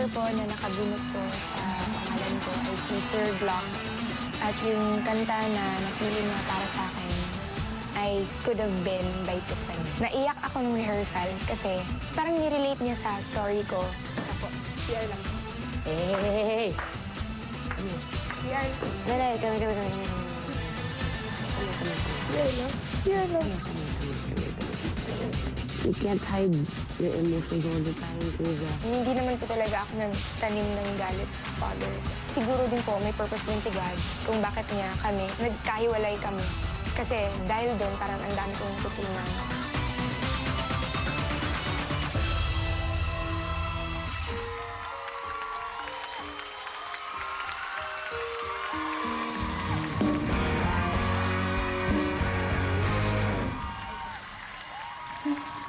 actor po na nakabunot po sa pangalan ko ay si Sir Glock. At yung kanta na napili niya para sa akin ay Could Have Been by Tiffany. Naiyak ako nung rehearsal kasi parang nirelate niya sa story ko. Ako, PR lang. Hey! PR. Dali, kami. PR lang. PR lang. You can't hide your emotions all the time, Suza. Hindi naman po talaga ako nagtanim ng galit sa father. Siguro din po may purpose din si God kung bakit niya kami, nagkahiwalay kami. Kasi dahil doon, parang ang dami kong natutunan.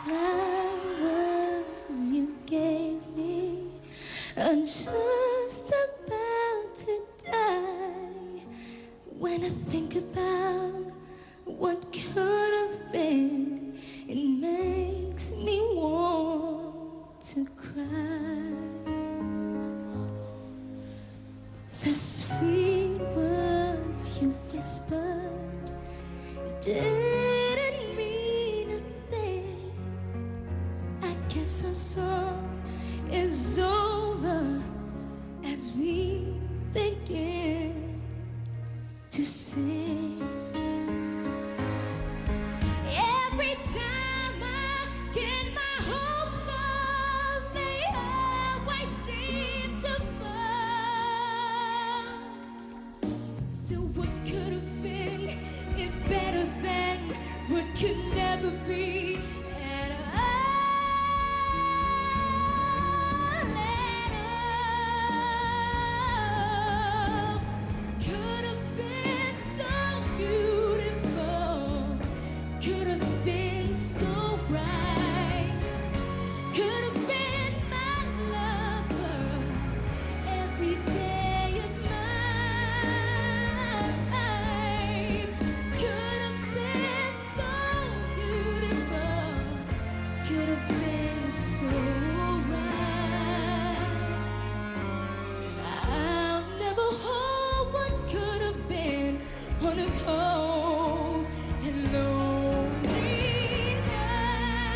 Flowers you gave me are just about to die. When I think about what could have been, it makes me want to cry. The sweet words you whispered didn't mean a thing. I guess our song is over as we begin to sing. Every time I get my hopes up, they always seem to fall. So what could have been is better than what could never be. And all could have been so beautiful, could have been so bright, could have been my lover every day of my life, could have been so beautiful, could have been so right. I'll never hold what could have been on a cold and lonely night.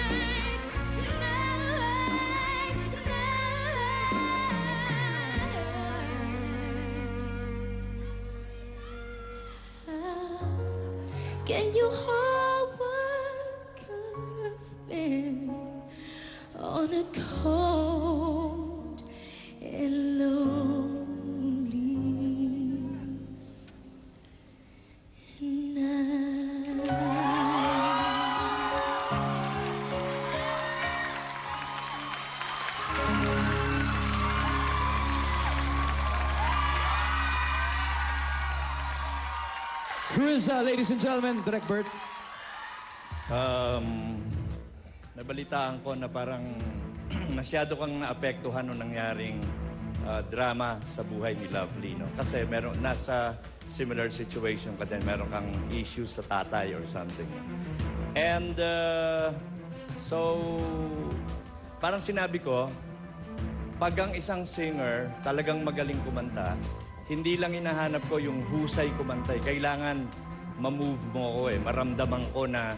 Can you hold what could have been on a cold and lonely Carissa, ladies and gentlemen, Direk Bert. Nabalitaan ko na parang masyado kang naapektuhan nung nangyaring drama sa buhay ni Lovely, no? Kasi nasa similar situation ka din, meron kang issues sa tatay or something. And so, parang sinabi ko, pag ang isang singer talagang magaling kumanta, hindi lang hinahanap ko yung husay kumantay. Kailangan ma-move mo ko maramdaman ko na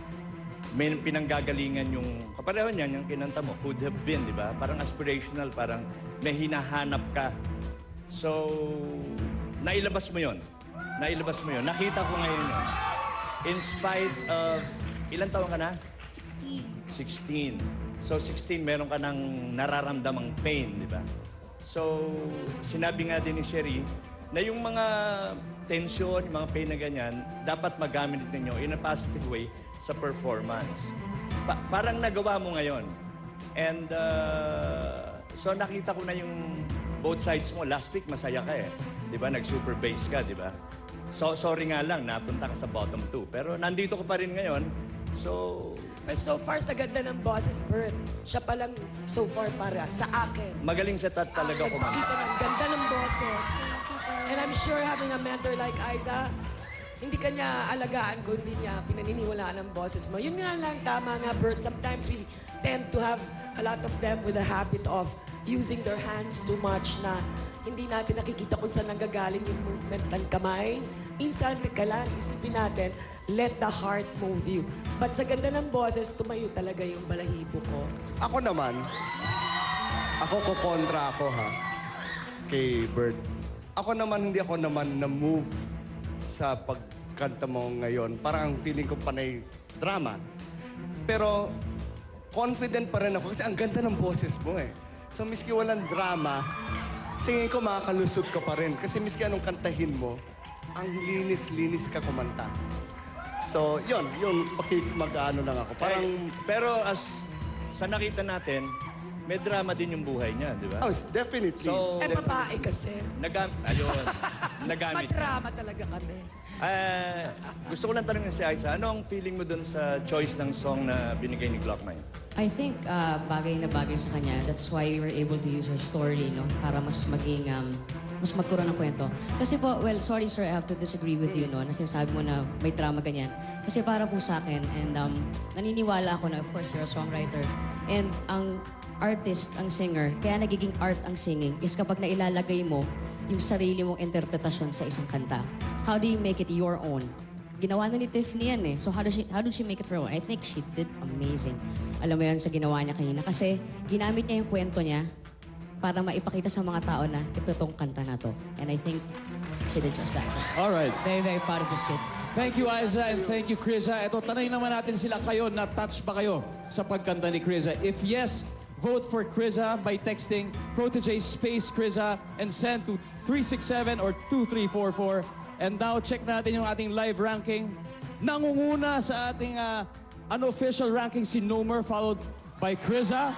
may pinanggagalingan yung kapareho niyan, yung kinanta mo, Could Have Been, di ba? Parang aspirational, parang may hinahanap ka. So, nailabas mo yon. Nailabas mo yon. Nakita ko ngayon yun. In spite of, ilan taon ka na? 16. So, 16, meron ka ng nararamdamang pain, di ba? So, sinabi nga din ni Sherry, na yung mga tension, yung mga pain na ganyan, dapat magamit ninyo in a positive way sa performance. Parang nagawa mo ngayon. And so nakita ko na yung both sides mo. Last week, masaya ka Di ba? Nag-super bass ka, di ba? So, sorry nga lang, napunta ka sa bottom 2. Pero nandito ka pa rin ngayon. So, But so far, sa ganda ng boses, Bert, siya palang so far para sa akin. magaling siya talaga kumanta. Dito ng ganda ng boses. And I'm sure having a mentor like Aiza, hindi ka niya alagaan kung hindi niya pinaniniwalaan ang boses mo. Yun nga lang, tama nga, Bert. Sometimes we tend to have a lot of them with a habit of using their hands too much na hindi natin nakikita kung saan nanggagaling yung movement ng kamay. Minsan, teka lang, isipin natin, let the heart move you. But sa ganda ng boses, tumayo talaga yung balahibo ko. Ako naman, kukontra ako ha, kay Bert. Ako naman, hindi ako naman na-move sa pagkanta mo ngayon. Parang ang feeling ko panay drama. Pero confident pa rin ako kasi ang ganda ng boses mo eh. So miski walang drama, tingin ko makakalusot ka pa rin. Kasi miski anong kantahin mo, ang linis-linis ka kumanta. So, yung mag-ano lang ako. Parang, Pero sa nakita natin, may drama din yung buhay niya, di ba? oh, definitely. So, Babae kasi. nagamit. Madrama talaga kami. Gusto ko lang tanongin si Aiza, ano ang feeling mo dun sa choice ng song na binigay ni Glockmine? I think bagay na bagay sa kanya. That's why we were able to use her story, no? Para mas maging, mas magkaroon ng kwento. Kasi po, well, sorry sir, I have to disagree with you, no? Na sinasabi mo na may drama ganyan. Kasi para po sa akin, and naniniwala ako na, of course, you're a songwriter. And ang artist, ang singer, kaya nagiging art ang singing, is kapag nailalagay mo yung sarili mong interpretasyon sa isang kanta. How do you make it your own? Ginawa na ni Tiffany yan eh. So how did she make it her own? I think she did amazing. Alam mo yan sa ginawa niya kanina. Kasi ginamit niya yung kwento niya para maipakita sa mga tao na ito tong kanta na to. And I think she did just that. All right. Very, very proud of this kid. Thank you, Aiza, and thank you, Criza. Ito, tanay naman natin sila kayo. Na-touch ba kayo sa pagkanta ni Criza? If yes, vote for Criza by texting Protege space Criza and send to 367 or 2344. And now, check natin yung ating live ranking. Nangunguna sa ating unofficial ranking si Nomer, followed by Criza.